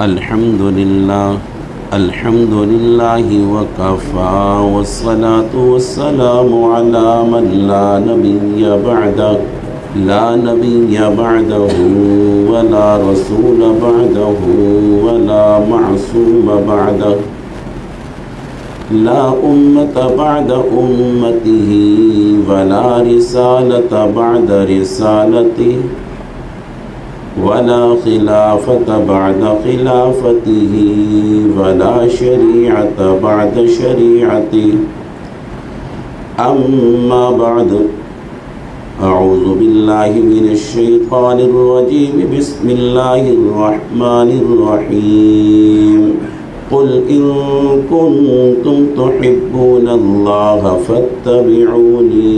الحمد لله وكفى والصلاة والسلام على من لا نبي بعده ولا رسول بعده ولا معصوم بعده لا أمة بعد أمته ولا رسالة بعد رسالته ولا خلافة بعد خلافته ولا شريعة بعد شريعته أما بعد أعوذ بالله من الشيطان الرجيم بسم الله الرحمن الرحيم قل إن كنتم تحبون الله فاتبعوني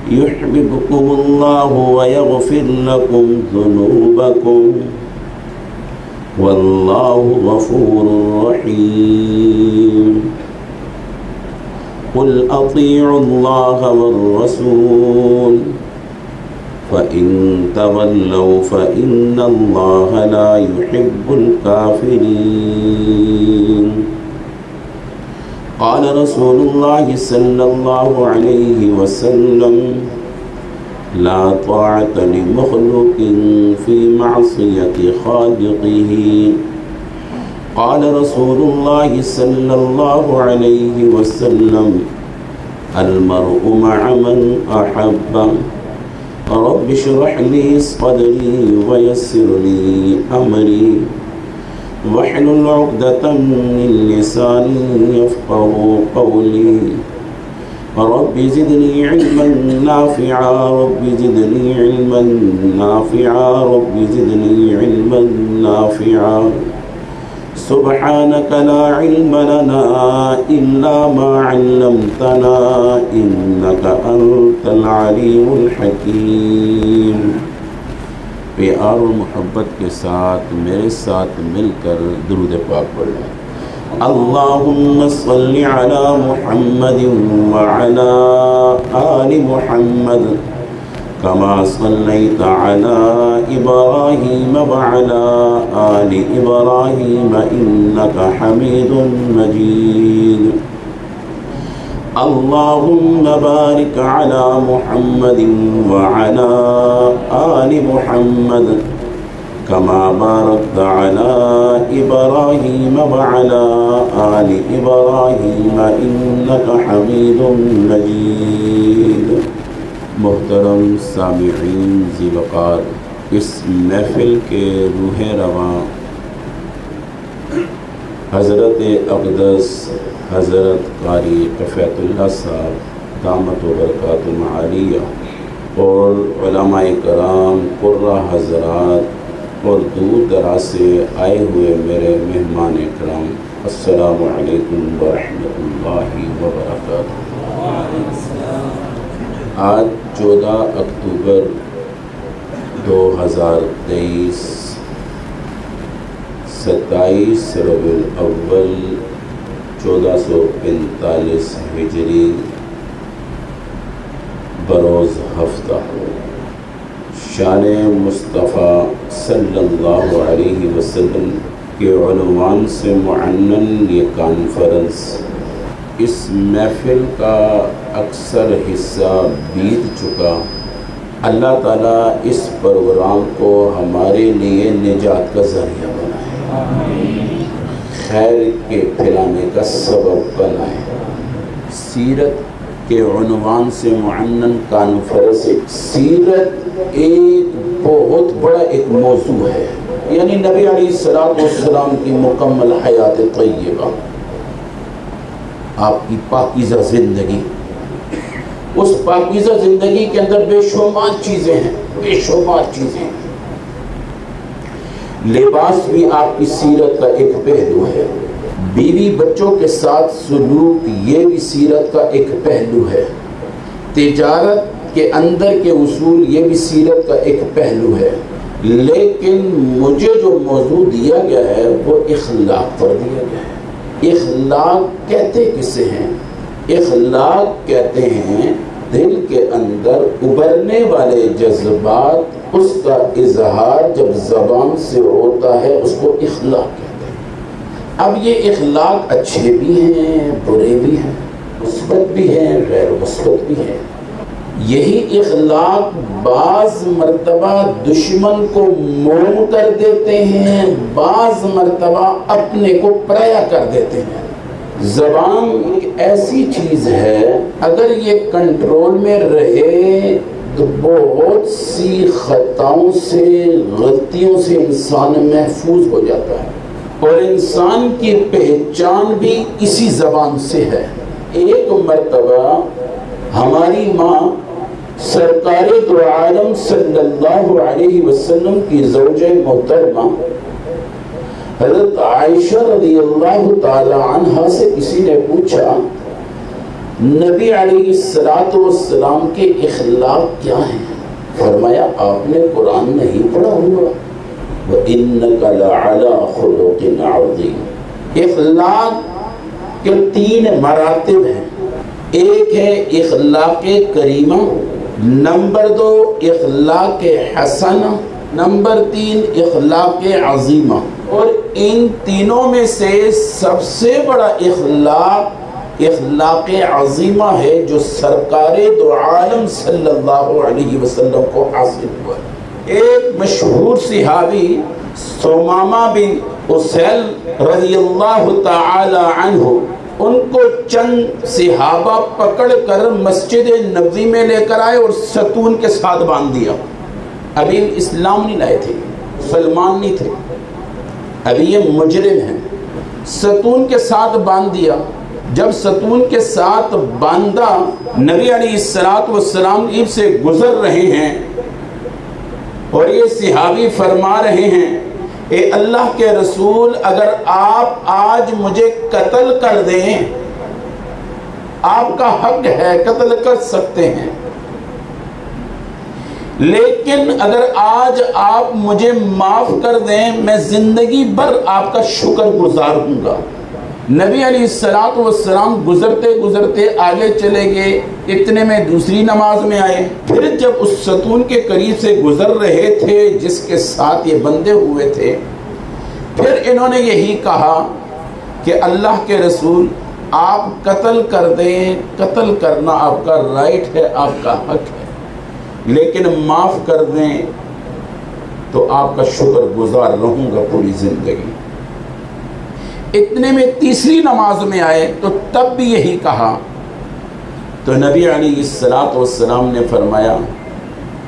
يحببكم الله ويغفر لكم ذنوبكم والله غفور رحيم قل أطيعوا الله والرسول فإن تولوا فإن الله لا يحب الكافرين قال رسول الله صلى الله عليه وسلم لا طاعة لمخلوق في معصية خالقه قال رسول الله صلى الله عليه وسلم المرء مع من أحب رب اشرح لي صدري ويسر لي أمري واحلل عقدة من لساني يفقهوا قولي رب زدني علما نافعا رب زدني علما نافعا رب زدني علما نافعا سبحانك لا علم لنا إلا ما علمتنا إنك أنت العليم الحكيم. پیار اور محبت کے ساتھ میرے ساتھ مل کر درود پاک پڑھیں. اللہم صل علی محمد وعلی آل محمد كما صليت على إبراهيم وعلى آل إبراهيم إنك حميد مجيد. اللهم بارك على محمد وعلى آل محمد كما باركت على إبراهيم وعلى آل إبراهيم إنك حميد مجيد. محترم سامعین ذی وقار، اس محفل کے روح رواں حضرت اقدس حضرت قاری کفایت اللہ صاحب دامت و برکات العالیہ اور علماء کرام، قرہ حضرات اور دور دراز سے آئے ہوئے میرے مہمان کرام، السلام علیکم ورحمۃ اللہ وبرکاتہ. آج 14 اکتوبر 2023 27 ربیع الاول 1445 ہجری بروز ہفتہ. شان مصطفیٰ صلی اللہ علیہ وسلم کے عنوان سے معنن یہ کانفرنس، اس محفل کا اکثر حصہ بیت چکا. اللہ تعالیٰ اس پروگرام کو ہمارے لیے نجات کا ذریعہ بنائے، خیر کے پھیلانے کا سبب بنائے. سیرت کے عنوان سے معنن کانفرنس، سیرت ایک بہت بڑا ایک موضوع ہے، یعنی نبی علیہ السلام کی مکمل حیات طیبہ، آپ کی پاکیزہ زندگی. اس پاکیزہ زندگی کے اندر بے شمار چیزیں ہیں، بے شمار چیزیں. لباس بھی آپ کی سیرت کا ایک پہلو ہے، بیوی بچوں کے ساتھ سلوک یہ بھی سیرت کا ایک پہلو ہے، تجارت کے اندر کے اصول یہ بھی سیرت کا ایک پہلو ہے. لیکن مجھے جو موضوع دیا گیا ہے وہ اخلاق پر دیا گیا ہے. اخلاق کہتے کسے ہیں؟ اخلاق کہتے ہیں دل کے اندر ابھرنے والے جذبات، اس کا اظہار جب زبان سے ہوتا ہے اس کو اخلاق کہتے ہیں۔ اب یہ اخلاق اچھے بھی ہیں، برے بھی ہیں، مثبت بھی ہیں، غیر مثبت بھی ہیں۔ یہی اخلاق بعض مرتبہ دشمن کو موم کر دیتے ہیں، بعض مرتبہ اپنے کو پرایا کر دیتے ہیں۔ زبان ایک ایسی چیز ہے، اگر یہ کنٹرول میں رہے تو بہت سی خطاؤں سے، غلطیوں سے انسان محفوظ ہو جاتا ہے، اور انسان کی پہچان بھی اسی زبان سے ہے۔ ایک مرتبہ ہماری ماں سرکار دو عالم صلی اللہ علیہ وسلم کی زوجہ محترمہ حضرت عائشہ رضی اللہ تعالی عنہا سے کسی نے پوچھا نبی علیہ السلام کے اخلاق کیا ہیں؟ فرمایا آپ نے قرآن نہیں پڑھا ہوا، وَإِنَّكَ لَعَلَىٰ خُلُقٍ عَظِيمٍ۔ اخلاق کے 3 مراتب ہیں۔ ایک ہے اخلاق کریمہ، نمبر 2 اخلاق حسنہ، نمبر 3 اخلاق عظیمہ۔ اور ان تینوں میں سے سب سے بڑا اخلاق عظیمہ ہے جو سرکار دو عالم صلی اللہ علیہ وسلم کو حاصل ہوا۔ ایک مشہور صحابی ثمامہ بن اسیل رضی اللہ تعالی عنہ، ان کو چند صحابہ پکڑ کر مسجد نبوی میں لے کر آئے اور ستون کے ساتھ باندھ دیا۔ ابھی اسلام نہیں لائے تھے، مسلمان نہیں تھے، ابھی یہ مجرم ہیں۔ ستون کے ساتھ باندھ دیا۔ جب ستون کے ساتھ باندھا، نبی علیہ السلام عیب سے گزر رہے ہیں اور یہ صحابی فرما رہے ہیں اے اللہ کے رسول، اگر آپ آج مجھے قتل کر دیں، آپ کا حق ہے، قتل کر سکتے ہیں، لیکن اگر آج آپ مجھے معاف کر دیں میں زندگی بھر آپ کا شکر گزار ہوں گا۔ نبی علیہ السلام گزرتے گزرتے آگے چلے گئے، اتنے میں دوسری نماز میں آئے۔ پھر جب اس ستون کے قریب سے گزر رہے تھے جس کے ساتھ یہ بندھے ہوئے تھے، پھر انہوں نے یہی کہا کہ اللہ کے رسول آپ قتل کر دیں، قتل کرنا آپ کا رائٹ ہے، آپ کا حق ہے، لیکن معاف کر دیں تو آپ کا شکر گزار رہوں گا پوری زندگی۔ اتنے میں تیسری نماز میں آئے تو تب بھی یہی کہا، تو نبی علیہ السلام نے فرمایا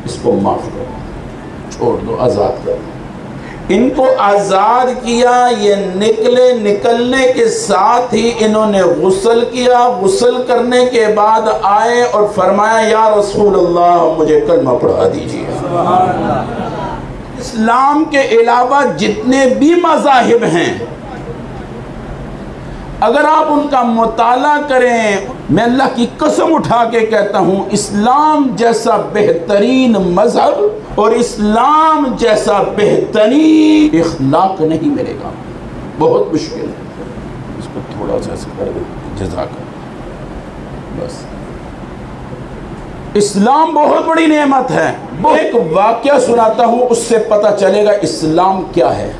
اس کو معاف کرو، چھوڑ دو، آزاد کرو۔ ان کو آزاد کیا، یہ نکلنے کے ساتھ ہی انہوں نے غسل کیا۔ غسل کرنے کے بعد آئے اور فرمایا یا رسول اللہ مجھے کلمہ پڑھا دیجیے۔ اسلام کے علاوہ جتنے بھی مذاہب ہیں، اگر آپ ان کا مطالعہ کریں، میں اللہ کی قسم اٹھا کے کہتا ہوں اسلام جیسا بہترین مذہب اور اسلام جیسا بہترین اخلاق نہیں ملے گا، بہت مشکل ہے۔ اس کو تھوڑا سا کر دیں، جزاک اللہ۔ بس اسلام بہت بڑی نعمت ہے۔ ایک واقعہ سناتا ہوں، اس سے پتہ چلے گا اسلام کیا ہے۔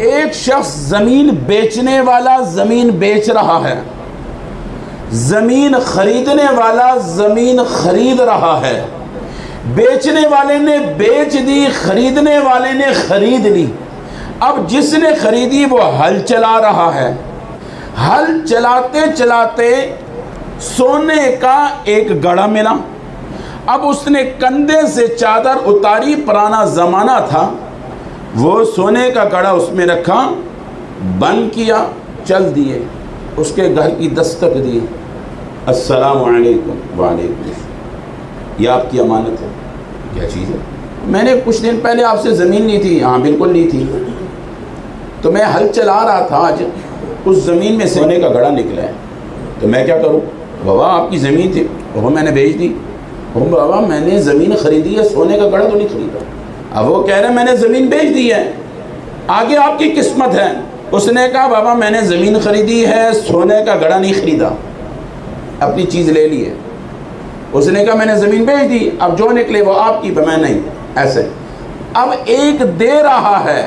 ایک شخص زمین بیچنے والا زمین بیچ رہا ہے، زمین خریدنے والا زمین خرید رہا ہے، بیچنے والے نے بیچ دی، خریدنے والے نے خرید لی۔ اب جس نے خریدی وہ ہل چلا رہا ہے، ہل چلاتے چلاتے سونے کا ایک گڑھا ملا۔ اب اس نے کندھے سے چادر اتاری، پرانا زمانہ تھا، وہ سونے کا گڑھا اس میں رکھا، بند کیا، چل دیے، اس کے گھر کی دستک دی، السلام علیکم۔ وعلیکم السلام۔ یہ آپ کی امانت ہے؟ کیا چیز ہے؟ میں نے کچھ دن پہلے آپ سے زمین لی تھی۔ ہاں بالکل لی تھی، تو میں ہل چلا رہا تھا، آج اس زمین میں سونے کا گڑھا نکلا ہے، تو میں کیا کروں؟ بابا آپ کی زمین تھی، وہ میں نے بیچ دی۔ بابا میں نے زمین خریدی ہے، سونے کا گڑھا تو نہیں خریدا۔ اب وہ کہہ رہے میں نے زمین بیچ دی ہے، آگے آپ کی قسمت ہے۔ اس نے کہا بابا میں نے زمین خریدی ہے، سونے کا گڑھا نہیں خریدا، اپنی چیز لے لی ہے۔ اس نے کہا میں نے زمین بیچ دی، اب جو نکلے وہ آپ کی، میں نہیں ایسے۔ اب ایک دے رہا ہے،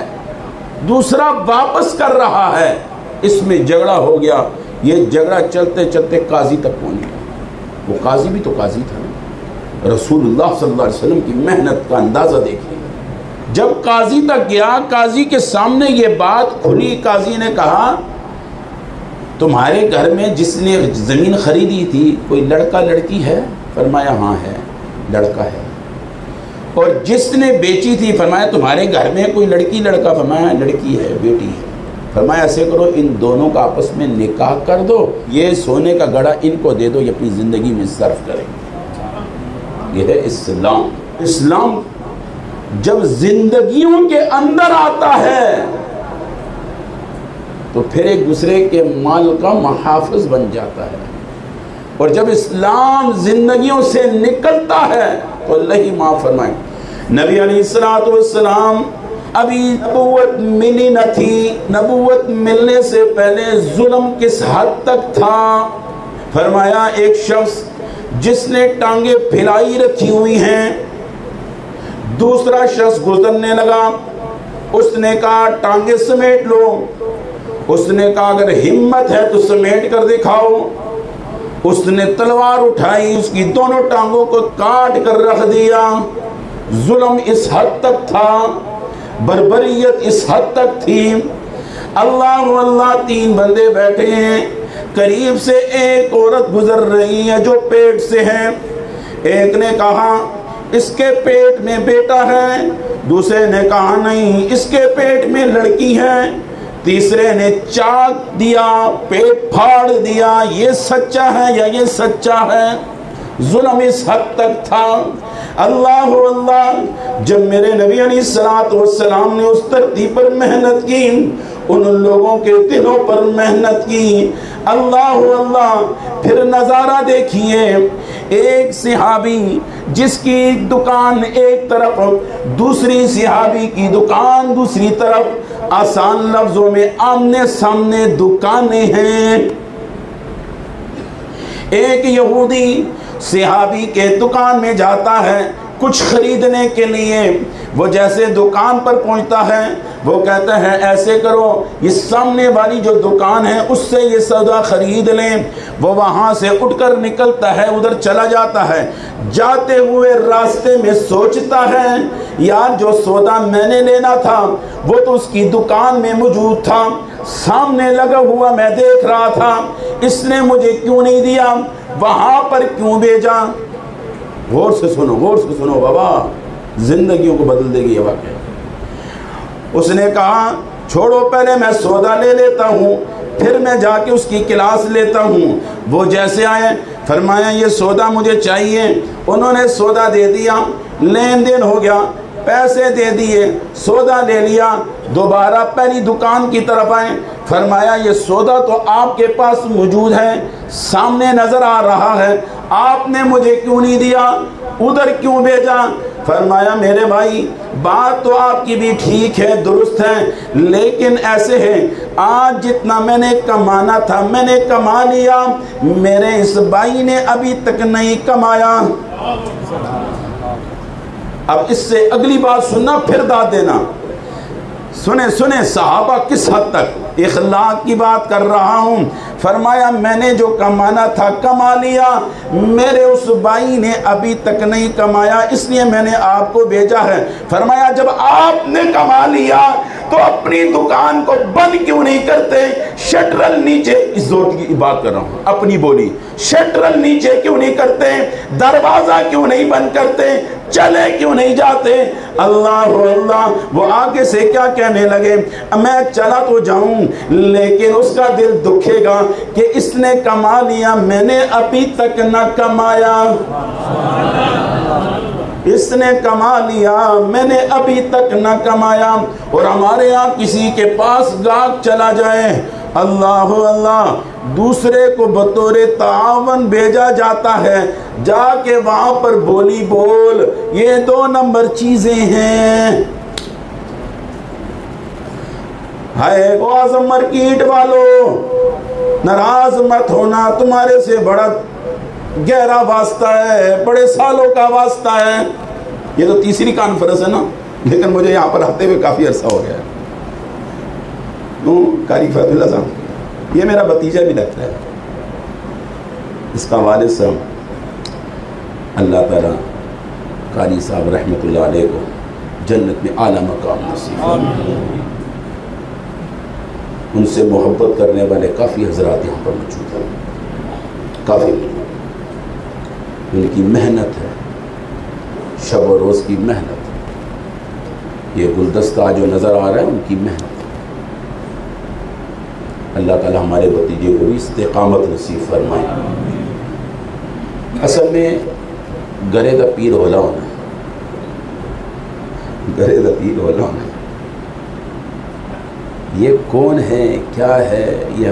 دوسرا واپس کر رہا ہے، اس میں جھگڑا ہو گیا۔ یہ جھگڑا چلتے چلتے قاضی تک پہنچ گیا۔ وہ قاضی بھی تو قاضی تھا نا، رسول اللہ صلی اللہ علیہ وسلم کی محنت کا اندازہ دیکھیے۔ جب قاضی تک گیا، قاضی کے سامنے یہ بات کھلی، قاضی نے کہا تمہارے گھر میں جس نے زمین خریدی تھی کوئی لڑکا لڑکی ہے؟ فرمایا ہاں ہے، لڑکا ہے۔ اور جس نے بیچی تھی فرمایا تمہارے گھر میں کوئی لڑکی لڑکا؟ فرمایا لڑکی ہے، بیٹی ہے۔ فرمایا ایسے کرو ان دونوں کا آپس میں نکاح کر دو، یہ سونے کا گڑھا ان کو دے دو، یہ اپنی زندگی میں صرف کریں۔ یہ ہے اسلام۔ اسلام جب زندگیوں کے اندر آتا ہے تو پھر ایک دوسرے کے مال کا محافظ بن جاتا ہے، اور جب اسلام زندگیوں سے نکلتا ہے تو اللہ ہی معاف فرمائے۔ نبی علیہ السلام ابھی نبوت ملی نہ تھی، نبوت ملنے سے پہلے ظلم کس حد تک تھا؟ فرمایا ایک شخص جس نے ٹانگیں پھیلائی رکھی ہوئی ہیں، دوسرا شخص گزرنے لگا، اس نے کہا ٹانگیں سمیٹ لو، اس نے کہا اگر ہمت ہے تو سمیٹ کر دکھاؤ۔ اس نے تلوار اٹھائی، اس کی دونوں ٹانگوں کو کاٹ کر رکھ دیا۔ ظلم اس حد تک تھا، بربریت اس حد تک تھی۔ اللہ اللہ تین بندے بیٹھے ہیں، قریب سے ایک عورت گزر رہی ہے جو پیٹ سے ہے۔ ایک نے کہا اس کے پیٹ میں بیٹا ہے، دوسرے نے کہا نہیں اس کے پیٹ میں لڑکی ہے، تیسرے نے چاک دیا، پیٹ پھاڑ دیا، یہ سچا ہے یا یہ سچا ہے؟ ظلم اس حد تک تھا۔ اللہ اللہ، جب میرے نبی علیہ السلام نے اس ترتیب پر محنت کی، ان لوگوں کے دلوں پر محنت کی، اللہ اللہ، پھر نظارہ دیکھیے، ایک صحابی جس کی دکان ایک طرف، دوسری صحابی کی دکان دوسری طرف، آسان لفظوں میں آمنے سامنے دکانیں ہیں۔ ایک یہودی صحابی کے دکان میں جاتا ہے کچھ خریدنے کے لیے، وہ جیسے دکان پر پہنچتا ہے وہ کہتا ہے ایسے کرو یہ سامنے والی جو دکان ہے اس سے یہ سودا خرید لیں۔ وہ وہاں سے اٹھ کر نکلتا ہے، ادھر چلا جاتا ہے، جاتے ہوئے راستے میں سوچتا ہے یار جو سودا میں نے لینا تھا وہ تو اس کی دکان میں موجود تھا، سامنے لگا ہوا میں دیکھ رہا تھا، اس نے مجھے کیوں نہیں دیا، وہاں پر کیوں بھیجا؟ غور سے سنو، غور سے سنو بابا، زندگیوں کو بدل دے گی یہ واقعہ۔ اس نے کہا چھوڑو پہلے میں سودا لے لیتا ہوں، پھر میں جا کے اس کی کلاس لیتا ہوں۔ وہ جیسے آئے فرمایا یہ سودا مجھے چاہیے، انہوں نے سودا دے دیا، لین دین ہو گیا، پیسے دے دیے، سودا لے لیا، دوبارہ پہلی دکان کی طرف آئے، فرمایا یہ سودا تو آپ کے پاس موجود ہے، سامنے نظر آ رہا ہے، آپ نے مجھے کیوں نہیں دیا، ادھر کیوں بھیجا؟ فرمایا میرے بھائی بات تو آپ کی بھی ٹھیک ہے، درست ہے، لیکن ایسے ہے آج جتنا میں نے کمانا تھا میں نے کما لیا، میرے اس بھائی نے ابھی تک نہیں کمایا۔ اب اس سے اگلی بات سننا پھر داد دینا۔ سنیں صحابہ کس حد تک اخلاق کی بات کر رہا ہوں۔ فرمایا میں نے جو کمانا تھا کما لیا، میرے اس بھائی نے ابھی تک نہیں کمایا، اس لیے میں نے آپ کو بھیجا ہے۔ فرمایا جب آپ نے کما لیا تو اپنی دکان کو بند کیوں نہیں کرتے؟ شٹرل نیچے، اس زور کی بات کر رہا ہوں اپنی بولی، شٹرل نیچے کیوں نہیں کرتے؟ دروازہ کیوں نہیں بند کرتے؟ چلے کیوں نہیں جاتے؟ اللہ اللہ، وہ آگے سے کیا کہنے لگے، میں چلا تو جاؤں لیکن اس کا دل دکھے گا کہ اس نے کما لیا میں نے ابھی تک نہ کمایا، اس نے کما لیا میں نے ابھی تک نہ کمایا۔ اور ہمارے یہاں کسی کے پاس گاہک چلا جائے، اللہ اللہ، دوسرے کو بطور تعاون بھیجا جاتا ہے، جا کے وہاں پر بولی بول، یہ 2 نمبر چیزیں ہیں۔ ہائے اعظم مارکیٹ والو، ناراض مت ہونا، تمہارے سے بڑا گہرا واسطہ ہے، بڑے سالوں کا واسطہ ہے. یہ تو تیسری کانفرنس ہے نا، لیکن مجھے یہاں پر آتے ہوئے کافی عرصہ ہو گیا ہے. قاری فیض اللہ صاحب یہ میرا بھتیجا بھی لگتا ہے. اس کا والد صاحب اللہ تعالیٰ قاری صاحب رحمۃ اللہ علیہ کو جنت میں اعلیٰ مقام نصیب فرمائے. ان سے محبت کرنے والے کافی حضرات یہاں پر موجود ہیں، کافی. ان کی محنت ہے، شب و روز کی محنت. یہ گلدستہ جو نظر آ رہا ہے ان کی محنت. اللہ تعالیٰ ہمارے بھتیجے کو بھی استقامت نصیب فرمائے. اصل میں گرے دا پیر ہولا ہونا، گرے دا پیر ہولا ہونا. یہ کون ہے، کیا ہے؟ یہ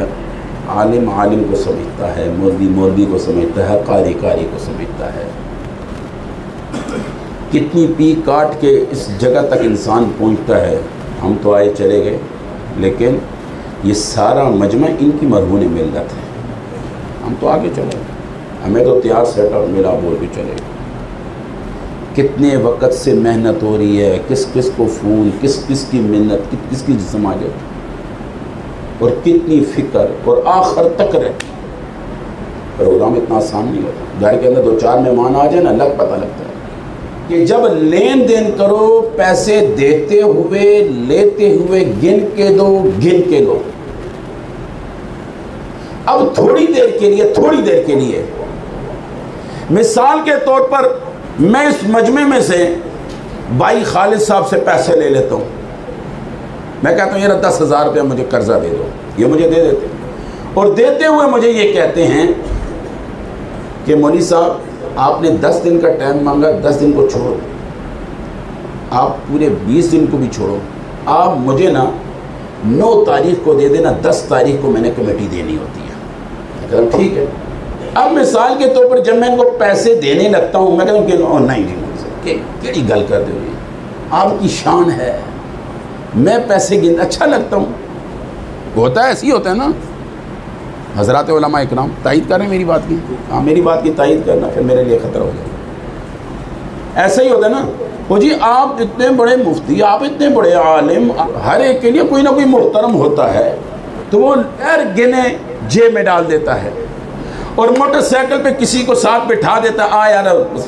عالم عالم کو سمجھتا ہے، مولوی مولوی کو سمجھتا ہے، قاری قاری کو سمجھتا ہے. کتنی پی کاٹ کے اس جگہ تک انسان پہنچتا ہے. ہم تو آئے چلے گئے، لیکن یہ سارا مجمع ان کی مرہون ملت ہے. ہم تو آگے چلے گئے، ہمیں تو تیار سیٹ اپ ملا بول کے چلے گئے. کتنے وقت سے محنت ہو رہی ہے، کس کس کو فون، کس کس کی محنت، کس کس کی جسمانیت، اور کتنی فکر، اور آخر تک رہے. پروگرام اتنا آسان نہیں ہوتا. گھر کے اندر 2-4 مہمان آ جائیں نا، الگ پتہ لگتا ہے کہ جب لین دین کرو، پیسے دیتے ہوئے لیتے ہوئے گن کے دو، گن کے لو. اب تھوڑی دیر کے لیے مثال کے طور پر میں اس مجمع میں سے بھائی خالد صاحب سے پیسے لے لیتا ہوں. میں کہتا ہوں یہ 10,000 روپیہ مجھے قرضہ دے دو. یہ مجھے دے دیتے ہیں، اور دیتے ہوئے مجھے یہ کہتے ہیں کہ مولوی صاحب آپ نے 10 دن کا ٹائم مانگا، 10 دن کو چھوڑو، آپ پورے 20 دن کو بھی چھوڑو، آپ مجھے نا 9 تاریخ کو دے دینا، 10 تاریخ کو میں نے کمیٹی دینی ہوتی ہے. میں کہتا ہوں ٹھیک ہے. اب مثال کے طور پر جب میں ان کو پیسے دینے لگتا ہوں، میں کہتا ہوں کہ نہیں کیا گل کر دو، آپ کی شان ہے، میں پیسے گن اچھا لگتا ہوں. ہوتا ہے، ایسے ہی ہوتا ہے نا. حضرات علماء اکرام تائید کر رہے ہیں میری بات کی. ہاں میری بات کی تائید کرنا، پھر میرے لیے خطرہ ہو جائے. ایسا ہی ہوتا ہے نا. وہ جی آپ اتنے بڑے مفتی، آپ اتنے بڑے عالم، ہر ایک کے لیے کوئی نہ کوئی محترم ہوتا ہے، تو وہ گنے جیب میں ڈال دیتا ہے، اور موٹر سائیکل پہ کسی کو ساتھ بٹھا دیتا ہے. آ یار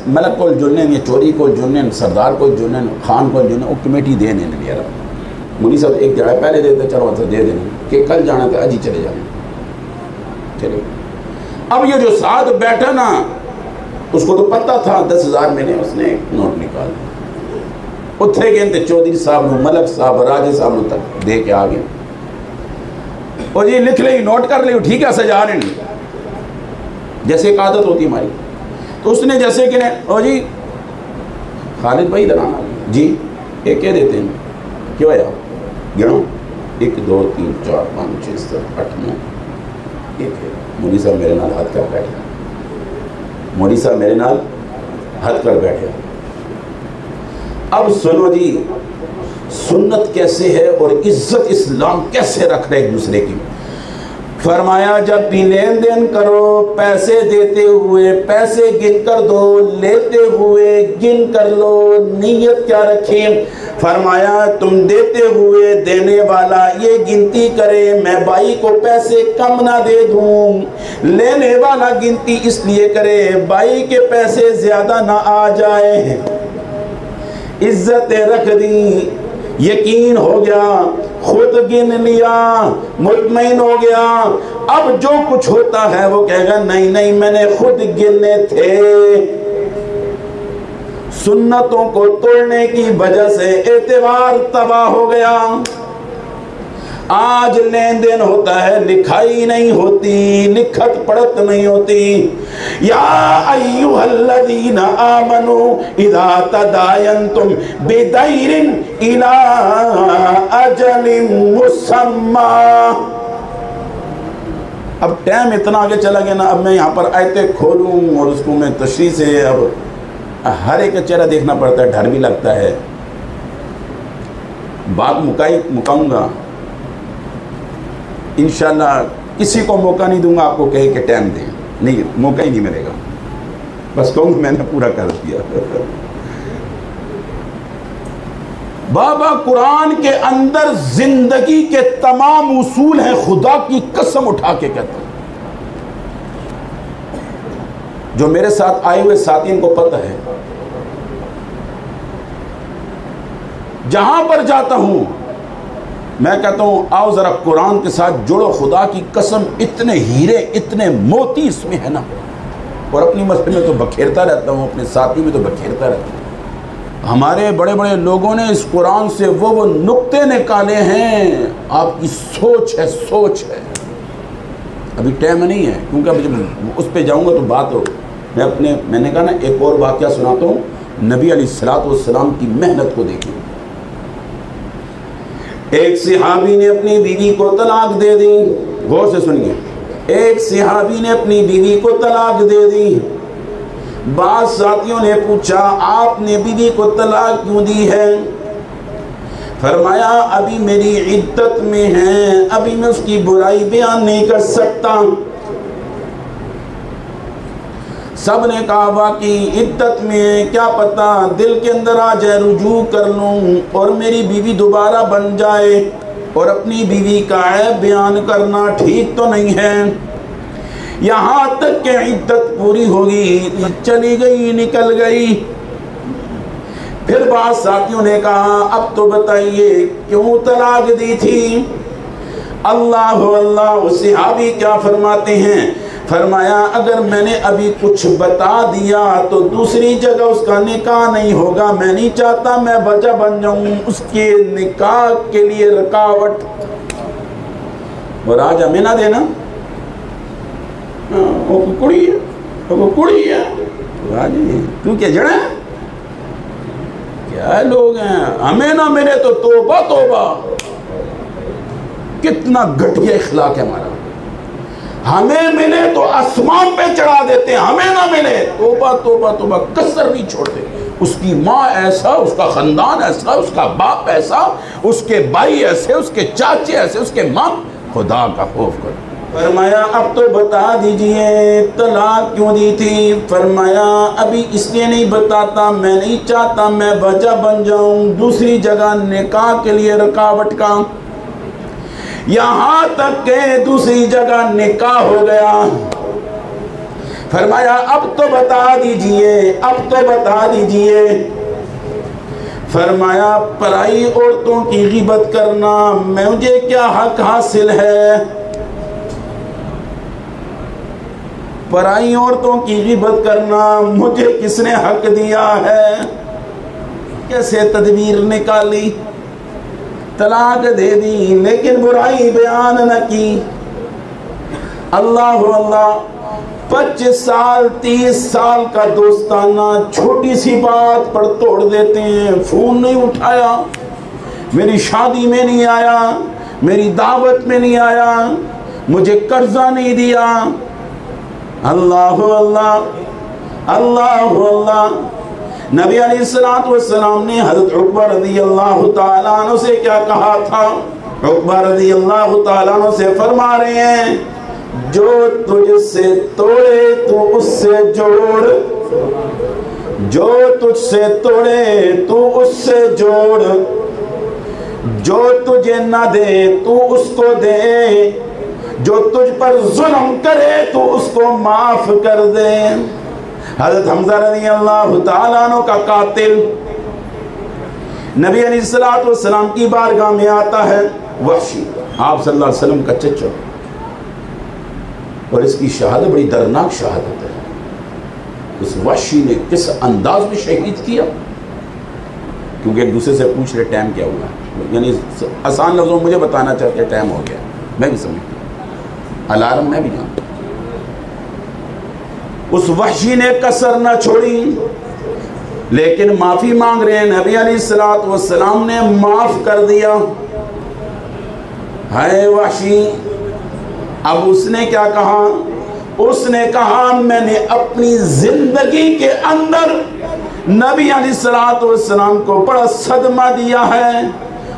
ملک کو جنن، یہ چوری کو جنن، سردار کو جنن، خان کو جنن، وہ کمیٹی دینے نہیں یار. مولوی صاحب ایک جگہ پہلے دیتے، چلو دے دینا کہ کل جانا تھا، اج ہی چلے جانا. چلے اب یہ جو ساتھ بیٹھا نا، اس کو تو پتہ تھا 10,000 میں نے، اس نے ایک نوٹ نکال اتھے گئے تھے چودھری صاحب نو، ملک صاحب، راجے صاحب نو تک دے کے آگے. اور جی لکھ لے، نوٹ کر لے، ٹھیک ہے سجا رہے ہیں جیسے ایک عادت ہوتی ہماری. تو اس نے جیسے کہ او جی خالد بھائی درانا جی ایک کیا دیتے ہیں، کیوں آیا گنو 1 2 3 4 5 6 7 8 9 ایک ہے. مولوی صاحب میرے نال ہاتھ کر بیٹھے، مولوی صاحب میرے نال ہاتھ کر بیٹھے. اب سنو جی سنت کیسے ہے اور عزت اسلام کیسے رکھ رہے ایک دوسرے کی. فرمایا جب بھی لین دین کرو، پیسے دیتے ہوئے پیسے گن کر دو، لیتے ہوئے گن کر لو. نیت کیا رکھیں؟ فرمایا تم دیتے ہوئے دینے والا یہ گنتی کرے میں بھائی کو پیسے کم نہ دے دوں، لینے والا گنتی اس لیے کرے بھائی کے پیسے زیادہ نہ آ جائے. عزت رکھ دی، یقین ہو گیا، خود گن لیا، مطمئن ہو گیا. اب جو کچھ ہوتا ہے وہ کہے گا نہیں میں نے خود گننے تھے. سنتوں کو توڑنے کی وجہ سے اعتبار تباہ ہو گیا. آج لین دین ہوتا ہے، لکھائی نہیں ہوتی، لکھت پڑھت نہیں ہوتی. یا ایھا الذین آمنوا اذا تداینتم بدین الی اجل مسمی. اب ٹائم اتنا آگے چلا گیا نا، اب میں یہاں پر آیتیں کھولوں اور اس کو میں تشریح سے اب ہر ایک کا چہرہ دیکھنا پڑتا ہے، ڈر بھی لگتا ہے. بات مکاؤں گا انشاءاللہ. کسی کو موقع نہیں دوں گا آپ کو کہے کہ ٹائم دیں، نہیں موقع ہی نہیں ملے گا. بس کہوں میں نے پورا کر دیا. بابا قرآن کے اندر زندگی کے تمام اصول ہیں. خدا کی قسم اٹھا کے کہتا ہوں, جو میرے ساتھ آئے ہوئے ساتھیوں کو پتہ ہے, جہاں پر جاتا ہوں میں کہتا ہوں آؤ ذرا قرآن کے ساتھ جڑو. خدا کی قسم اتنے ہیرے اتنے موتی اس میں ہے نا. اور اپنی مسجد میں تو بکھیرتا رہتا ہوں, اپنے ساتھی میں تو بکھیرتا رہتا ہوں. ہمارے بڑے بڑے لوگوں نے اس قرآن سے وہ نقطے نکالے ہیں. آپ کی سوچ ہے, سوچ ہے. ابھی ٹائم نہیں ہے کیونکہ اب جب اس پہ جاؤں گا تو بات ہو. میں نے کہا نا ایک اور واقعہ سناتا ہوں. نبی علیہ الصلوۃ والسلام کی محنت کو دیکھیں. ایک صحابی نے اپنی بیوی کو طلاق دے دی. غور سے سنیے. ایک صحابی نے اپنی بیوی کو طلاق دے دی. بعض ساتھیوں نے پوچھا آپ نے بیوی کو طلاق کیوں دی ہے؟ فرمایا ابھی میری عدت میں ہے, ابھی میں اس کی برائی بیان نہیں کر سکتا. سب نے کہا واقعی عدت میں, کیا پتا دل کے اندر آ جائے رجوع کر لوں اور میری بیوی دوبارہ بن جائے. اور اپنی بیوی کا عیب بیان کرنا ٹھیک تو نہیں ہے. یہاں تک کہ عدت پوری ہوگی, چلی گئی, نکل گئی. پھر بعض ساتھیوں نے کہا اب تو بتائیے کیوں طلاق دی تھی؟ اللہ اللہ. اس صحابی کیا فرماتے ہیں؟ فرمایا اگر میں نے ابھی کچھ بتا دیا تو دوسری جگہ اس کا نکاح نہیں ہوگا. میں نہیں چاہتا میں وجہ بن جاؤں اس کے نکاح کے لیے رکاوٹ. اور آج ہمیں نہ دینا وہ کڑی ہے, وہ کڑی ہے. تو کیا جڑا ہے, کیا لوگ ہیں. ہمیں نہ ملے تو توبہ توبہ. کتنا گھٹیا اخلاق ہے ہمارا. ہمیں ملے تو آسمان پہ چڑھا دیتے ہیں, ہمیں نہ ملے توبہ توبہ توبہ, کسر نہیں چھوڑتے. اس کی ماں ایسا, اس کا خاندان ایسا, اس کا باپ ایسا, اس کے بھائی ایسے, اس کے چاچے ایسے, اس کے ماں. خدا کا خوف کرو. فرمایا اب تو بتا دیجئے طلاق کیوں دی تھی؟ فرمایا ابھی اس لیے نہیں بتاتا, میں نہیں چاہتا میں وجہ بن جاؤں دوسری جگہ نکاح کے لیے رکاوٹ کا. یہاں تک کہ دوسری جگہ نکاح ہو گیا. فرمایا اب تو بتا دیجئے, اب تو بتا دیجئے. فرمایا پرائی عورتوں کی غیبت کرنا مجھے کیا حق حاصل ہے؟ پرائی عورتوں کی غیبت کرنا مجھے کس نے حق دیا ہے؟ کیسے تدبیر نکالی, طلاق دے دی لیکن برائی بیان نہ کی. اللہ اللہ. 25 سال 30 سال کا دوستانہ چھوٹی سی بات پر توڑ دیتے ہیں. فون نہیں اٹھایا, میری شادی میں نہیں آیا, میری دعوت میں نہیں آیا, مجھے قرضہ نہیں دیا. اللہ اللہ اللہ اللہ. نبی علیہ السلام نے حضرت عقبہ رضی اللہ تعالیٰ عنہ سے کیا کہا تھا؟ عقبہ رضی اللہ تعالیٰ عنہ سے فرما رہے ہیں جو تجھ سے توڑے تو اس سے جوڑ, جو تجھ سے توڑے تو اس سے جوڑ, جو تجھے نہ دے تو اس کو دے, جو تجھ پر ظلم کرے تو اس کو معاف کر دے. حضرت حمزہ رضی اللہ تعالیٰ عنہ کا قاتل نبی علیہ السلام کی بارگاہ میں آتا ہے. وحشی آپ صلی اللہ علیہ وسلم کا چچا, اور اس کی شہادت بڑی دردناک شہادت ہے. اس وحشی نے کس انداز میں شہید کیا, کیونکہ ایک دوسرے سے پوچھ رہے ٹائم کیا ہوا, یعنی آسان لفظوں میں مجھے بتانا چاہتے ٹائم ہو گیا. میں بھی سمجھتا ہوں, الارم میں بھی جانتا. اس وحشی نے کسر نہ چھوڑی لیکن معافی مانگ رہے ہیں. نبی علیہ السلام نے معاف کر دیا. ہے وحشی. اب اس نے کیا کہا؟ اس نے کہا میں نے اپنی زندگی کے اندر نبی علیہ السلام کو بڑا صدمہ دیا ہے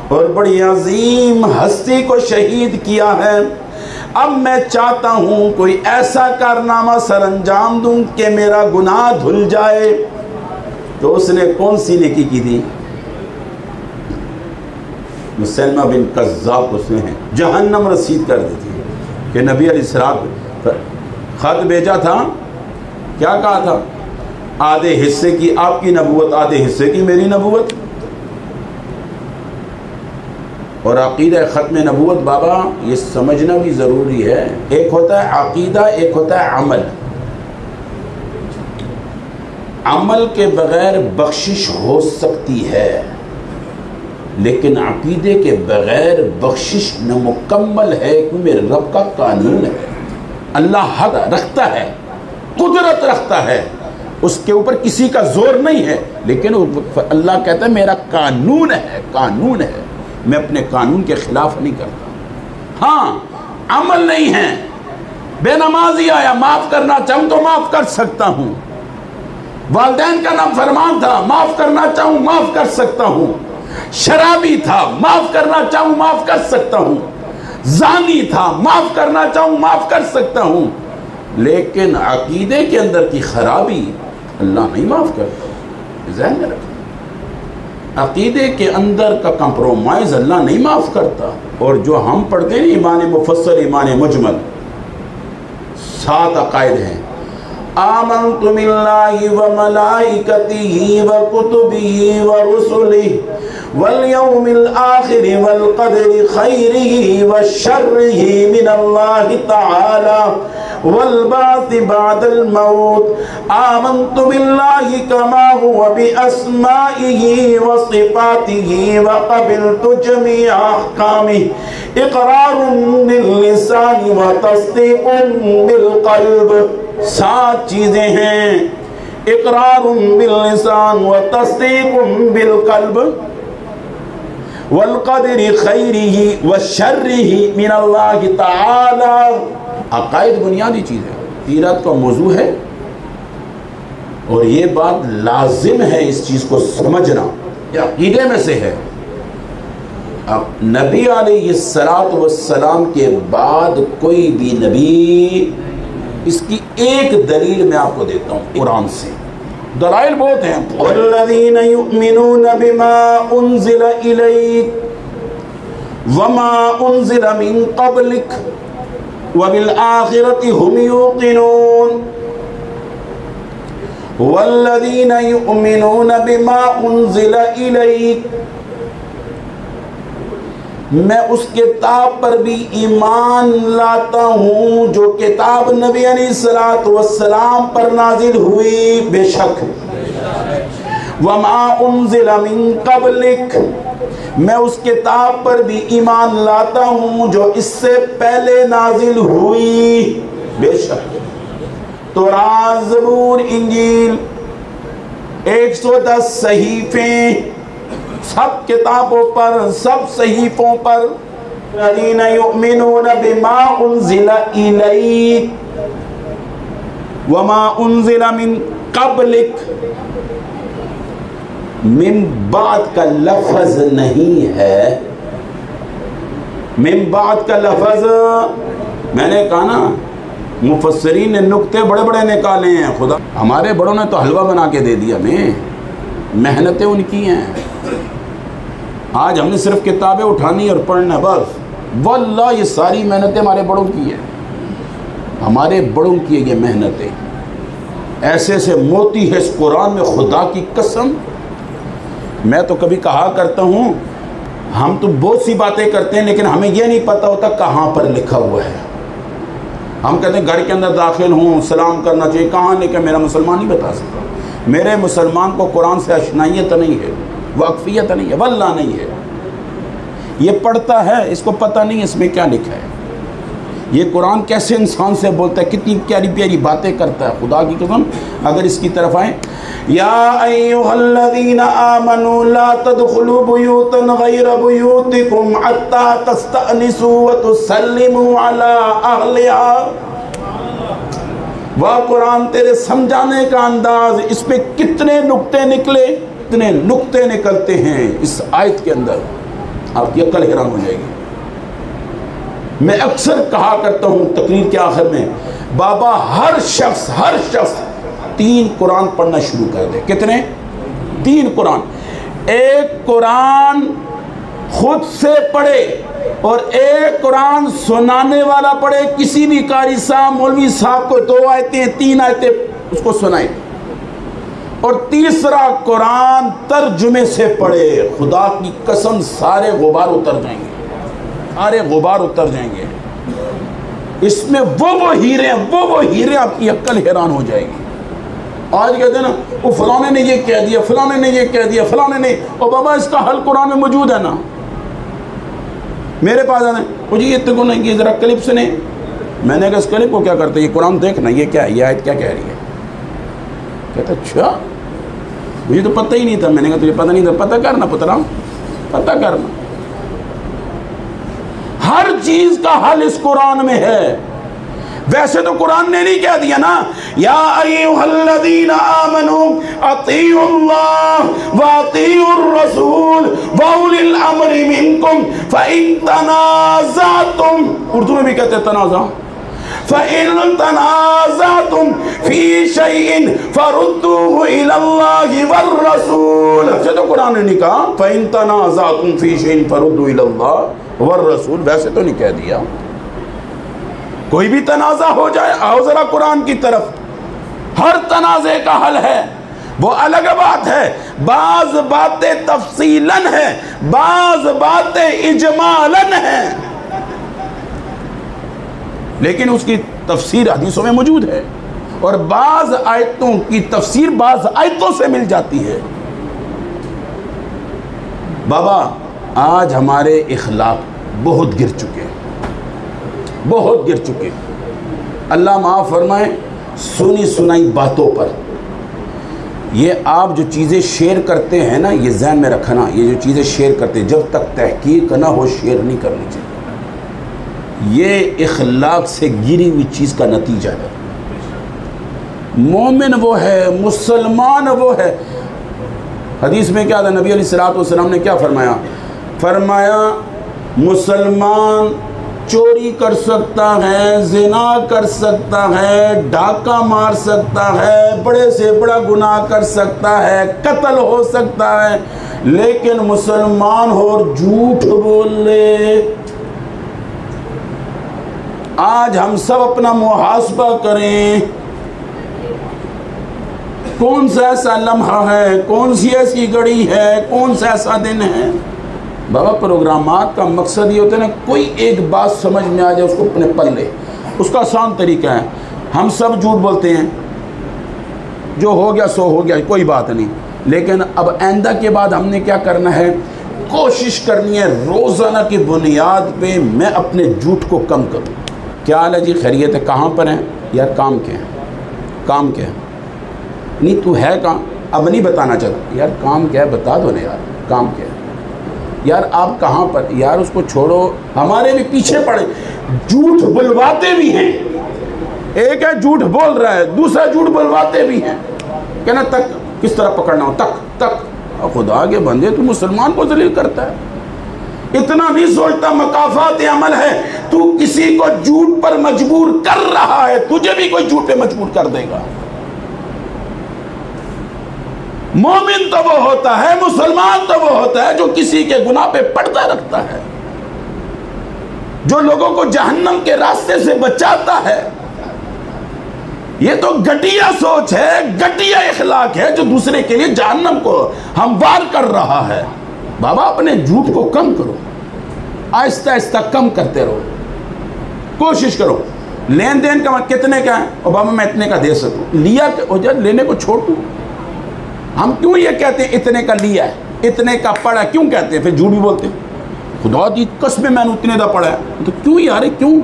اور بڑی عظیم ہستی کو شہید کیا ہے. اب میں چاہتا ہوں کوئی ایسا کارنامہ سر انجام دوں کہ میرا گناہ دھل جائے. تو اس نے کون سی نیکی کی تھی؟ مسلمہ بن کذاب اس نے جہنم رسید کر دی تھی کہ نبی علیہ السلام خط بھیجا تھا، کیا کہا تھا؟ آدھے حصے کی آپ کی نبوت، آدھے حصے کی میری نبوت. اور عقیدہ ختم نبوت بابا یہ سمجھنا بھی ضروری ہے. ایک ہوتا ہے عقیدہ، ایک ہوتا ہے عمل. عمل کے بغیر بخشش ہو سکتی ہے، لیکن عقیدے کے بغیر بخشش نامکمل ہے، کیونکہ میرے رب کا قانون ہے. اللہ حق رکھتا ہے، قدرت رکھتا ہے، اس کے اوپر کسی کا زور نہیں ہے، لیکن اللہ کہتا ہے میرا قانون ہے، قانون ہے، میں اپنے قانون کے خلاف نہیں کرتا. ہاں عمل نہیں ہے. بے نمازی آیا، معاف کرنا چاہوں تو معاف کر سکتا ہوں. والدین کا نام فرمان تھا، معاف کرنا چاہوں معاف کر سکتا ہوں. شرابی تھا، معاف کرنا چاہوں معاف کر سکتا ہوں. زانی تھا، معاف کرنا چاہوں معاف کر سکتا ہوں. لیکن عقیدے کے اندر کی خرابی اللہ نہیں معاف کرتا. ذہن میں رکھیں، عقیدے کے اندر کا کمپرومائز اللہ نہیں معاف کرتا. اور جو ہم پڑھتے ہیں ایمان مفصل، ایمان مجمل، 7 عقائد ہیں. آمنت باللہ وملائکتہ وکتبہ ورسلہ والیوم الآخر والقدر خیرہ وشرہ من اللہ تعالی والبعث بعد الموت. آمنت باللہ کما هو باسمائہ وصفاتہ وقبلت جمیع احکامہ اقرار باللسان وتصدیق بالقلب. 7 چیزیں ہیں، اقرار باللسان وتصدیق بالقلب والقدر خیرہ وشرہ من اللہ تعالی. عقائد بنیادی چیز ہے، سیرت کا موضوع ہے، اور یہ بات لازم ہے اس چیز کو سمجھنا، یہ عقیدے میں سے ہے. نبی علیہ السلام کے بعد کوئی بھی نبی، اس کی ایک دلیل میں آپ کو دیتا ہوں قرآن سے. دلائل بہت ہیں. والذین یؤمنون بما انزل الیک وما انزل من قبلک وبالآخرۃ هم یوقنون. والذین یؤمنون بما انزل الیک، میں اس کتاب پر بھی ایمان لاتا ہوں جو کتاب نبی علیہ السلام پر نازل ہوئی، بے شک. وما انزل من قبلک، میں اس کتاب پر بھی ایمان لاتا ہوں جو اس سے پہلے نازل ہوئی، بے شک. تورات، زبور، انجیل، 110 صحیفیں، سب کتابوں پر، سب صحیفوں پر. الذین یؤمنون بما انزل الیک وما انزل من قبلک. من بعد کا لفظ نہیں ہے، من بعد کا لفظ، میں نے کہا نا مفسرین نے نکتے بڑے بڑے نکالے ہیں. خدا ہمارے بڑوں نے تو حلوہ بنا کے دے دیا ہمیں، محنتیں ان کی ہیں. آج ہم نے صرف کتابیں اٹھانی اور پڑھنا بس. واللہ یہ ساری محنتیں ہمارے بڑوں کی ہیں، ہمارے بڑوں کی یہ محنتیں. ایسے ایسے موتی ہے اس قرآن میں، خدا کی قسم. میں تو کبھی کہا کرتا ہوں ہم تو بہت سی باتیں کرتے ہیں لیکن ہمیں یہ نہیں پتہ ہوتا کہاں پر لکھا ہوا ہے. ہم کہتے ہیں گھر کے اندر داخل ہوں سلام کرنا چاہیے، کہاں لکھا؟ میرا مسلمان نہیں بتا سکتا. میرے مسلمان کو قرآن سے اشنائیت نہیں ہے، واقفیت نہیں ہے، واللہ نہیں ہے. یہ پڑھتا ہے، اس کو پتہ نہیں اس میں کیا لکھا ہے. یہ قرآن کیسے انسان سے بولتا ہے، کتنی پیاری پیاری باتیں کرتا ہے. خدا کی قسم اگر اس کی طرف آئیں، یا ایھا الذین آمنوا لا تدخلوا بیوتا غیر بیوتکم حتی تستأنسوا وتسلموا علی اہلہا. وہ قرآن تیرے سمجھانے کا انداز، اس پہ کتنے نکتے نکلے، کتنے نکتے نکلتے ہیں اس آیت کے اندر، آپ کی عقل حیران ہو جائے گی. میں اکثر کہا کرتا ہوں تقریر کے آخر میں، بابا ہر شخص 3 قرآن پڑھنا شروع کر دے۔ کتنے؟ 3 قرآن۔ ایک قرآن خود سے پڑھے اور ایک قرآن سنانے والا پڑھے، کسی بھی قاری صاحب مولوی صاحب کو 2 آیتیں 3 آیتیں اس کو سنائے، اور تیسرا قرآن ترجمے سے پڑھے۔ خدا کی قسم سارے غبار اتر جائیں گے، سارے غبار اتر جائیں گے۔ اس میں وہ ہیرے ہیں، وہ ہیرے، آپ کی عقل حیران ہو جائے گی۔ آج کہتے ہیں نا وہ فلانے نے یہ کہہ دیا، فلانے نے یہ کہہ دیا، فلانے نے، اور بابا اس کا حل قرآن میں موجود ہے نا۔ میرے پاس آتے ہیں، وہ جی یہ تکو نہیں، یہ ذرا کلپ سنے۔ میں نے کہا اس کلپ کو کیا کرتے ہیں؟ یہ قرآن دیکھنا، یہ کیا ہے، یہ آیت کیا کہہ رہی ہے؟ کہتا اچھا مجھے تو پتہ ہی نہیں تھا۔ میں نے کہا تجھے پتہ نہیں تھا؟ پتہ کرنا پترا، پتہ کرنا۔ ہر چیز کا حل اس قرآن میں ہے۔ ویسے تو قرآن نے نہیں کہہ دیا نا، یا ایھا الذین آمنوا اطیعوا اللہ واطیعوا الرسول واولی الامر منکم فإن تنازعتم، اردو میں بھی کہتے ہیں تنازع، فإن تنازعتم فی شیء فردوه إلی اللہ والرسول۔ ویسے تو قرآن نے نہیں کہا فإن تنازعتم فی شیء فردوه إلی اللہ والرسول، ویسے تو نہیں کہہ دیا۔ کوئی بھی تنازع ہو جائے آؤ ذرا قرآن کی طرف، ہر تنازع کا حل ہے۔ وہ الگ بات ہے، بعض باتیں تفصیلاً ہیں، بعض باتیں اجمالاً ہیں، لیکن اس کی تفسیر حدیثوں میں موجود ہے، اور بعض آیتوں کی تفسیر بعض آیتوں سے مل جاتی ہے۔ بابا آج ہمارے اخلاق بہت گر چکے، بہت گر چکے۔ اللہ معاف فرمائے، سنی سنائی باتوں پر یہ آپ جو چیزیں شیئر کرتے ہیں نا، یہ ذہن میں رکھنا، یہ جو چیزیں شیئر کرتے ہیں جب تک تحقیق نہ ہو شیئر نہیں کرنی چاہیے۔ یہ اخلاق سے گری ہوئی چیز کا نتیجہ ہے۔ مومن وہ ہے، مسلمان وہ ہے۔ حدیث میں کیا تھا؟ نبی علیہ الصلوۃ والسلام نے کیا فرمایا؟ فرمایا مسلمان چوری کر سکتا ہے، زنا کر سکتا ہے، ڈاکہ مار سکتا ہے، بڑے سے بڑا گناہ کر سکتا ہے، قتل ہو سکتا ہے، لیکن مسلمان ہو اور جھوٹ بول لے۔ آج ہم سب اپنا محاسبہ کریں، کون سا ایسا لمحہ ہے، کون سی ایسی گھڑی ہے، کون سا ایسا دن ہے۔ بابا پروگرامات کا مقصد یہ ہوتا ہے نا، کوئی ایک بات سمجھ میں آ جائے اس کو اپنے پلے، اس کا آسان طریقہ ہے۔ ہم سب جھوٹ بولتے ہیں، جو ہو گیا سو ہو گیا، کوئی بات نہیں، لیکن اب آئندہ کے بعد ہم نے کیا کرنا ہے؟ کوشش کرنی ہے روزانہ کی بنیاد پہ میں اپنے جھوٹ کو کم کروں۔ کیا حال ہے جی؟ خیریت ہے؟ کہاں پر ہیں یار؟ کام کیا ہے؟ کام کیا ہے؟ نہیں تو ہے کہاں؟ اب نہیں بتانا چاہتا یار، کام کیا ہے بتا دو نا یار، کام کیا ہے یار؟ آپ کہاں پر یار؟ اس کو چھوڑو، ہمارے بھی پیچھے پڑے، جھوٹ بلواتے بھی ہیں۔ ایک ہے جھوٹ بول رہا ہے، دوسرا جھوٹ بلواتے بھی ہیں۔ کہنا تک کس طرح پکڑنا ہو، تک خدا کے بندے تو مسلمان کو ذلیل کرتا ہے، اتنا نہیں سوچتا مکافات عمل ہے۔ تو کسی کو جھوٹ پر مجبور کر رہا ہے، تجھے بھی کوئی جھوٹ پہ مجبور کر دے گا۔ مومن تو وہ ہوتا ہے، مسلمان تو وہ ہوتا ہے جو کسی کے گناہ پہ پردہ رکھتا ہے، جو لوگوں کو جہنم کے راستے سے بچاتا ہے۔ یہ تو گھٹیا سوچ ہے، گھٹیا اخلاق ہے جو دوسرے کے لیے جہنم کو ہموار کر رہا ہے۔ بابا اپنے جھوٹ کو کم کرو، آہستہ آہستہ کم کرتے رہو، کوشش کرو۔ لین دین کا کتنے کا ہے؟ اور بابا میں اتنے کا دے سکوں، لیا ہو جائے، لینے کو چھوڑ دوں۔ ہم کیوں یہ کہتے ہیں اتنے کا لیا ہے، اتنے کا پڑا؟ کیوں کہتے ہیں؟ پھر جھوٹ بھی بولتے ہیں، خدا دی قسم میں نے اتنے کا پڑھا ہے، تو کیوں یار کیوں؟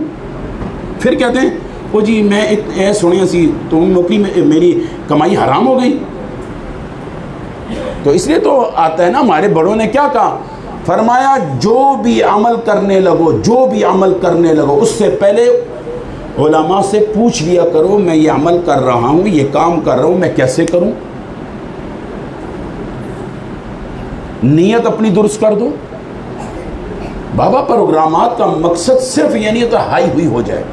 پھر کہتے ہیں وہ جی میں سنیا سی تو نوکری میں میری کمائی حرام ہو گئی۔ تو اس لیے تو آتا ہے نا، ہمارے بڑوں نے کیا کہا؟ فرمایا جو بھی عمل کرنے لگو، جو بھی عمل کرنے لگو، اس سے پہلے علماء سے پوچھ لیا کرو، میں یہ عمل کر رہا ہوں، یہ کام کر رہا ہوں، میں کیسے کروں؟ نیت اپنی درست کر دو، بابا پروگرامات کا مقصد صرف یہ نہیں ہوتا ہائی ہوئی ہو جائے،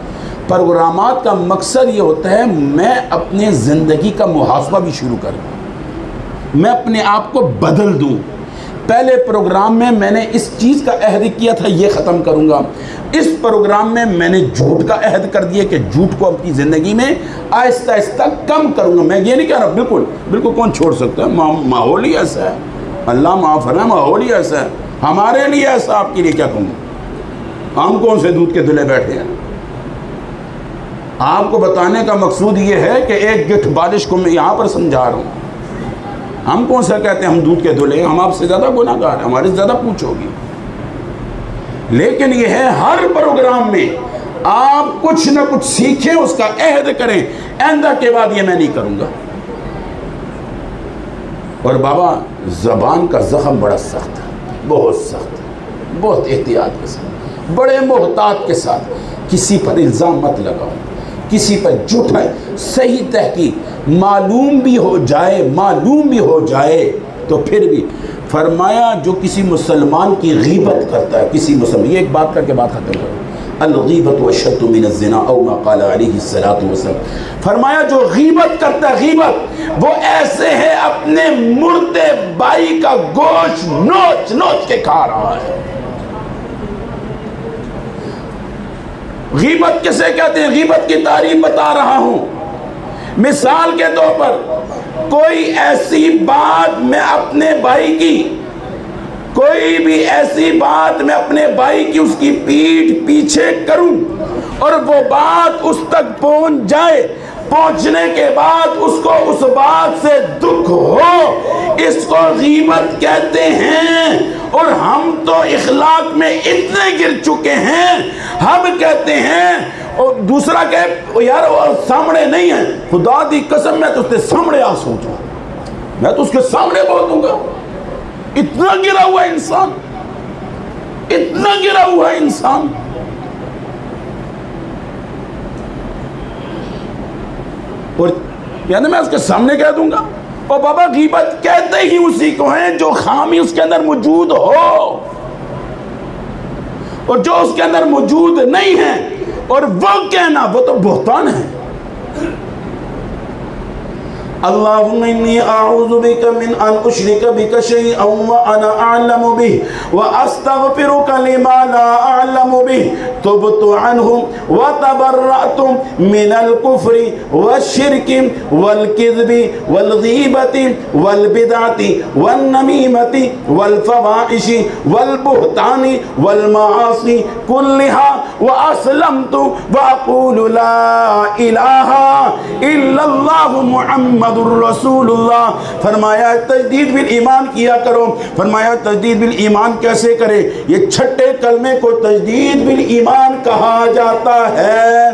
پروگرامات کا مقصد یہ ہوتا ہے میں اپنے زندگی کا محاسبہ بھی شروع کروں، میں اپنے آپ کو بدل دوں۔ پہلے پروگرام میں نے اس چیز کا عہد کیا تھا یہ ختم کروں گا، اس پروگرام میں نے جھوٹ کا عہد کر دیا کہ جھوٹ کو اپنی زندگی میں آہستہ آہستہ کم کروں گا۔ میں یہ نہیں کہہ رہا بالکل کون چھوڑ سکتا ہے، ماحول ہی ایسا ہے، اللہ معاف فرمائے، ماحول ہی ایسا ہے، ہمارے لیے ایسا، آپ کے لیے کیا کہوں، ہم کون سے دودھ کے دھلے بیٹھے ہیں۔ آپ کو بتانے کا مقصود یہ ہے کہ ایک گٹھ بالش کو میں یہاں پر سمجھا رہا ہوں، ہم کون سا کہتے ہیں ہم دودھ کے دھلے، ہم آپ سے زیادہ گناہ گار ہیں، ہمارے سے زیادہ پوچھو گی۔ لیکن یہ ہے ہر پروگرام میں آپ کچھ نہ کچھ سیکھیں، اس کا عہد کریں، آئندہ کے بعد یہ میں نہیں کروں گا۔ اور بابا زبان کا زخم بڑا سخت ہے، بہت سخت ہے، بہت احتیاط کے ساتھ، بڑے محتاط کے ساتھ، کسی پر الزام مت لگاؤ، کسی پر جھوٹا صحیح تحقیق معلوم بھی ہو جائے تو پھر بھی فرمایا جو کسی مسلمان کی غیبت کرتا ہے، کسی مسلمان، یہ ایک بات کر کے بات ختم کرو، الغیبت اشد من الزنا او ما قال علیہ الصلوۃ والسلام، فرمایا جو غیبت کرتا ہے، غیبت وہ ایسے ہے اپنے مردے بھائی کا گوشت نوچ نوچ کے کھا رہا ہے۔ غیبت کسے کہتے ہیں؟ غیبت کی تعریف بتا رہا ہوں۔ مثال کے طور پر کوئی ایسی بات میں اپنے بھائی کی، کوئی بھی ایسی بات میں اپنے بھائی کی اس کی پیٹھ پیچھے کروں اور وہ بات اس تک پہنچ جائے، پہنچنے کے بعد اس کو اس بات سے دکھ ہو، اس کو غیبت کہتے ہیں۔ اور ہم تو اخلاق میں اتنے گر چکے ہیں، ہم کہتے ہیں، اور دوسرا کہ یار وہ سامنے نہیں ہے، خدا دی قسم میں تو اس کے سامنے آ سوچوں، میں تو اس کے سامنے بول دوں گا۔ اتنا گرا ہوا انسان، اتنا گرا ہوا انسان۔ اور یعنی میں اس کے سامنے کہہ دوں گا، اور بابا غیبت کہتے ہی اسی کو ہیں جو خامی اس کے اندر موجود ہو، اور جو اس کے اندر موجود نہیں ہے اور وہ کہنا، وہ تو بہتان ہے۔ اللہم انی اعوذ بک من ان اشرک بک شیئا وانا اعلم به واستغفرک لما لا اعلم به تبت عنہ وتبرأت من الكفر والشرک والکذب والغیبت والبدعت والنمیمت والفواحش والبہتان والمعاصی كلها واسلمت واقول لا الہ الا اللہ محمد الرسول اللہ۔ فرمایا تجدید بالایمان کیا کرو۔ فرمایا تجدید بالایمان کیسے کرے؟ یہ چھٹے کلمے کو تجدید بالایمان کہا جاتا ہے۔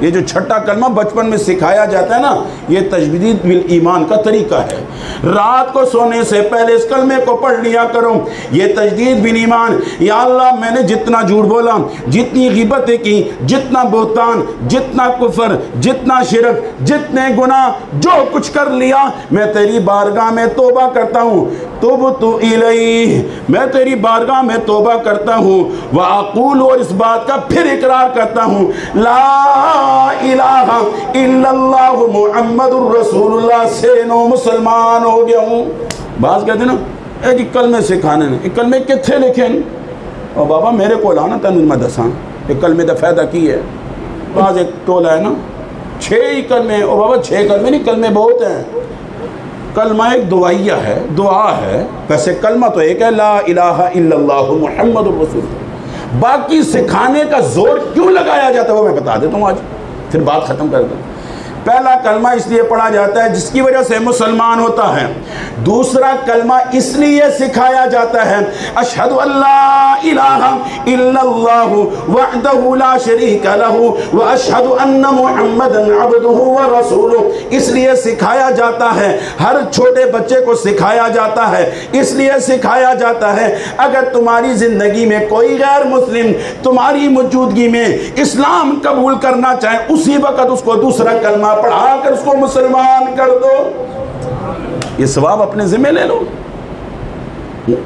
یہ جو چھٹا کلمہ بچپن میں سکھایا جاتا ہے نا، یہ تجدید بالایمان کا طریقہ ہے۔ رات کو سونے سے پہلے اس کلمے کو پڑھ لیا کرو، یہ تجدید بالایمان۔ یا اللہ میں نے جتنا جھوٹ بولا، جتنی غیبتیں کی، جتنا بہتان، جتنا کفر، جتنا شرک، جتنے گناہ، جو کچھ کر لیا، میں تیری بارگاہ میں توبہ کرتا ہوں۔ توبت الیہ، میں تیری بارگاہ میں توبہ کرتا ہوں۔ وَأَقُولُ، اور اس بات کا پھر اقرار کرتا ہوں، لا الہ الا اللہ محمد الرسول اللہ، سے نو مسلمان ہو گیا ہوں۔ بعض کہتے ہیں نا اے جی کلمے سکھانے نے، یہ کلمے کتھے لکھیں؟ اور بابا میرے کو لانا تین میں دساں یہ کلمے دا فائدہ کی ہے۔ بعض ایک ٹولہ ہے نا 6 ہی کلمے، اور بابا 6 کلمے نہیں، کلمے بہت ہیں۔ کلمہ ایک دعائیہ ہے، دعا ہے، ویسے کلمہ تو ایک ہے، لا الہ الا اللہ محمد الرسول اللہ۔ باقی سکھانے کا زور کیوں لگایا جاتا ہے وہ میں بتا دیتا ہوں آج، پھر بات ختم کر دوں۔ پہلا کلمہ اس لیے پڑھا جاتا ہے جس کی وجہ سے مسلمان ہوتا ہے۔ دوسرا کلمہ اس لیے سکھایا جاتا ہے، اشہد ان لا الہ الا اللہ وحدہ لا شریک لہ واشہد ان محمدا عبدہ ورسولہ، اس لیے سکھایا جاتا ہے۔ ہر چھوٹے بچے کو سکھایا جاتا ہے، اس لیے سکھایا جاتا ہے اگر تمہاری زندگی میں کوئی غیر مسلم تمہاری موجودگی میں اسلام قبول کرنا چاہے، اسی وقت اس کو دوسرا کلمہ پڑھا کر اس کو مسلمان کر دو، یہ ثواب اپنے ذمہ لے لو۔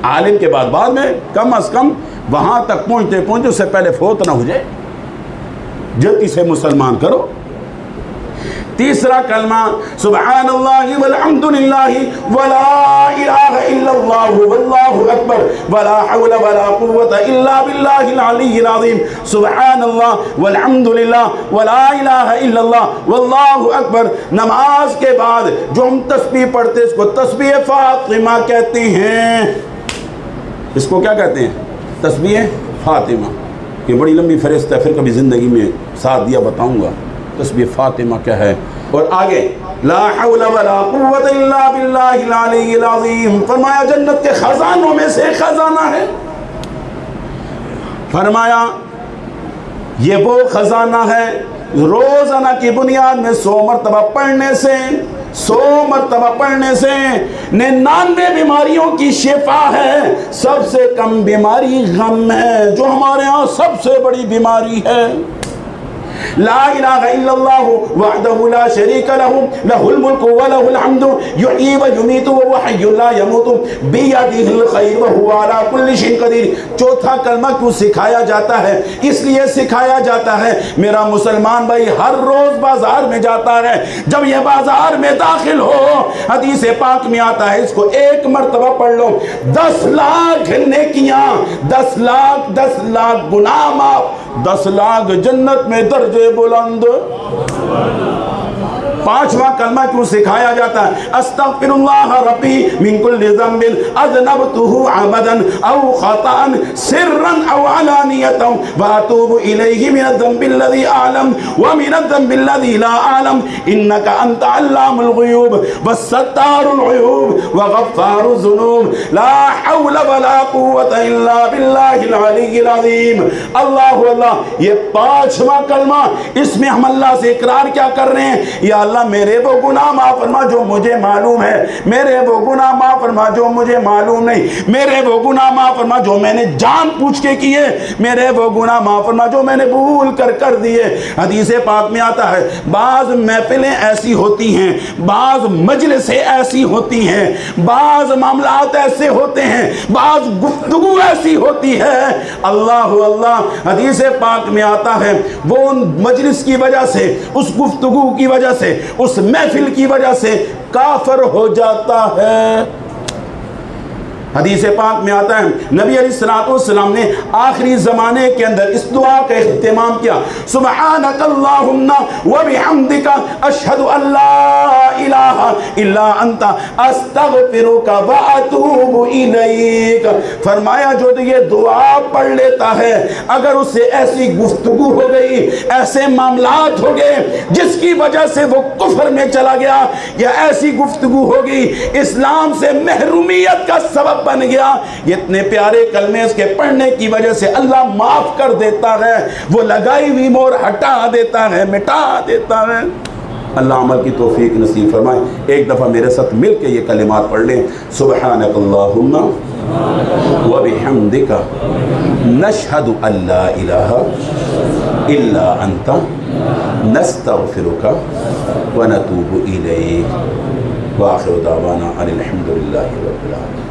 عالم کے بعد میں کم از کم وہاں تک پہنچتے پہنچتے اس سے پہلے فوت نہ ہو جائے، جلدی سے مسلمان کرو۔ تیسرا کلمہ سبحان اللہ والحمد للہ ولا الہ الا اللہ واللہ اکبر ولا حول ولا قوة الا باللہ العلی العظیم۔ سبحان اللہ والحمد للہ ولا الہ الا اللہ واللہ اکبر۔ نماز کے بعد جو ہم تسبیح پڑھتے اس کو تسبیح فاطمہ کہتے ہیں۔ اس کو کیا کہتے ہیں؟ تسبیح فاطمہ۔ یہ بڑی لمبی فہرست ہے، پھر کبھی زندگی میں ساتھ دیا بتاؤں گا تسبیح فاطمہ کیا ہے۔ اور آگے لا حول ولا قوة الا باللہ العلی العظیم، فرمایا جنت کے خزانوں میں سے خزانہ ہے۔ فرمایا یہ وہ خزانہ ہے روزانہ کی بنیاد میں 100 مرتبہ پڑھنے سے 100 مرتبہ پڑھنے سے 99 بیماریوں کی شفا ہے۔ سب سے کم بیماری غم ہے، جو ہمارے ہاں سب سے بڑی بیماری ہے۔ لا الہ الا اللہ وحدہ لا شریک لہ لہ الملک ولہ الحمد یحیی ویمیت وہو حی لا یموت بیدہ الخیر وہو علی کل شیء قدیر۔ چوتھا کلمہ کیوں سکھایا جاتا ہے؟ اس لیے سکھایا جاتا ہے میرا مسلمان بھائی ہر روز بازار میں جاتا ہے، جب یہ بازار میں داخل ہو حدیث پاک میں آتا ہے اس کو 1 مرتبہ پڑھ لو 10 لاکھ نیکیاں، 10 لاکھ گناہ معاف، 10 لاکھ جنت میں درجے بلند۔ 5واں کلمہ کیوں سکھایا جاتا ہے؟ استغفر اللہ ربی من کل ذنب اذنبتہ عمدا او خطأ سرا او علانیتا واتوب الیہ من الذنب الذی اعلم ومن الذنب الذی لا اعلم انک انت علام الغیوب والستار العیوب وغفار الذنوب لا حول ولا قوة الا باللہ العلی العظیم۔ اللہ اللہ، یہ 5واں کلمہ، اس میں ہم اللہ سے اقرار کیا کر رہے ہیں؟ یا اللہ میرے وہ گناہ معاف فرما جو مجھے معلوم ہے، میرے وہ گناہ معاف فرما جو مجھے معلوم نہیں، میرے وہ گناہ معاف فرما جو میں نے جان پوچھ کے کیے، میرے وہ گناہ معاف فرما جو میں نے بھول کر دیے۔ حدیث پاک میں آتا ہے بعض محفلیں ایسی ہوتی ہیں، بعض مجلسیں ایسی ہوتی ہیں، بعض معاملات ایسے ہوتے ہیں، بعض گفتگو ایسی ہوتی ہے، اللہ اللہ حدیث پاک میں آتا ہے وہ ان مجلس کی وجہ سے، اس گفتگو کی وجہ سے، اس محفل کی وجہ سے کافر ہو جاتا ہے۔ حدیث پاک میں آتا ہے نبی علیہ السلام نے آخری زمانے کے اندر اس دعا کا اہتمام کیا، سبحانک اللہم وبحمدک اشہد ان لا الہ الا انت استغفرک واتوب الیک۔ فرمایا جو یہ دعا پڑھ لیتا ہے اگر اس سے ایسی گفتگو ہو گئی، ایسے معاملات ہو گئے جس کی وجہ سے وہ کفر میں چلا گیا، یا ایسی گفتگو ہوگی اسلام سے محرومیت کا سبب بن گیا، یہ اتنے پیارے کلمے اس کے پڑھنے کی وجہ سے اللہ معاف کر دیتا ہے، وہ لگائی ہوئی مور ہٹا دیتا ہے، مٹا دیتا ہے۔ اللہ عمل کی توفیق نصیب فرمائے۔ ایک دفعہ میرے ساتھ مل کے یہ کلمات پڑھ لیں، سبحانک اللہم وبحمدک نشہد ان لا الہ الا انت نستغفرک ونتوب الیک وآخر دعوانا ان الحمد للہ رب العالمین۔